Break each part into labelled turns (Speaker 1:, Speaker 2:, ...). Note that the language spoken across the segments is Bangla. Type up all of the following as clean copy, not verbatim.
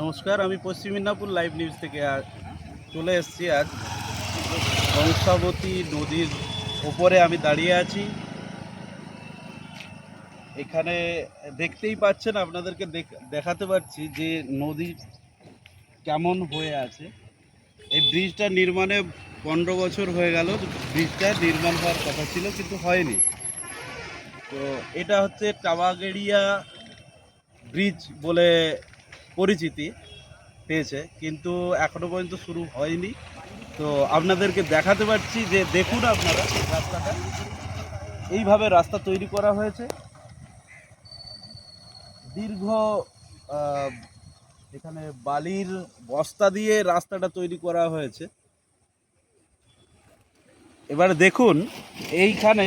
Speaker 1: নমস্কার, আমি পশ্চিম মিদনাপুর লাইভ নিউজ থেকে চলে এসেছি। আজ কংসাবতী নদীর ওপরে আমি দাঁড়িয়ে আছি। এখানে দেখতেই পাচ্ছেন, আপনাদেরকে দেখাতে পারছি যে নদী কেমন হয়ে আছে। এই ব্রিজটা নির্মাণে 15 বছর হয়ে গেল। ব্রিজটা নির্মাণ হওয়ার কথা ছিল, কিন্তু হয়নি। তো এটা হচ্ছে টাওয়াগেড়িয়া ব্রিজ বলে পরিচিতি পেয়েছে, কিন্তু এখনো পর্যন্ত শুরু হয়নি। তো আপনাদেরকে দেখাতে পারছি যে দেখুন আপনারা, রাস্তাটা এইভাবে রাস্তা তৈরি করা হয়েছে। দীর্ঘ এখানে বালির বস্তা দিয়ে রাস্তাটা তৈরি করা হয়েছে। এবারে দেখুন, এইখানে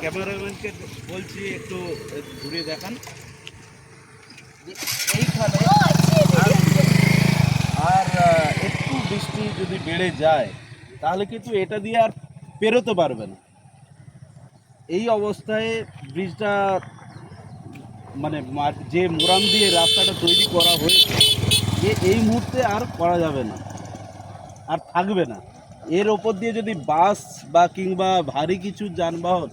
Speaker 1: ক্যামেরাম্যানকে বলছি একটু ঘুরিয়ে দেখান। এইখানে আর একটু বৃষ্টি যদি বেড়ে যায় তাহলে কিন্তু এটা দিয়ে আর পেরোতে পারবে না। এই অবস্থায় ব্রিজটা মানে যে মোরাম দিয়ে রাস্তাটা তৈরি করা হয়েছে, এই মুহূর্তে আর করা যাবে না, আর থাকবে না। এর ওপর দিয়ে যদি বাস বা কিংবা ভারী কিছু যানবাহন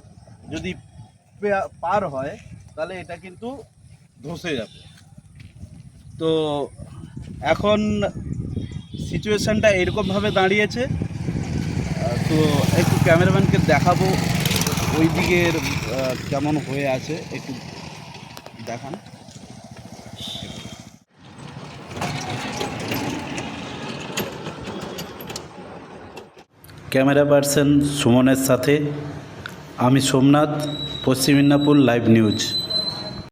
Speaker 1: যদি পার হয় তাহলে এটা কিন্তু ধসে যাবে। তো এখন সিচুয়েশানটা এরকমভাবে দাঁড়িয়েছে। তো একটু ক্যামেরাম্যানকে দেখাবো ওই দিকের কেমন হয়ে আছে, একটু দেখান। ক্যামেরা পার্সন সুমনের সাথে আমি সোমনাথ, পশ্চিম মিদনাপুর লাইভ নিউজ।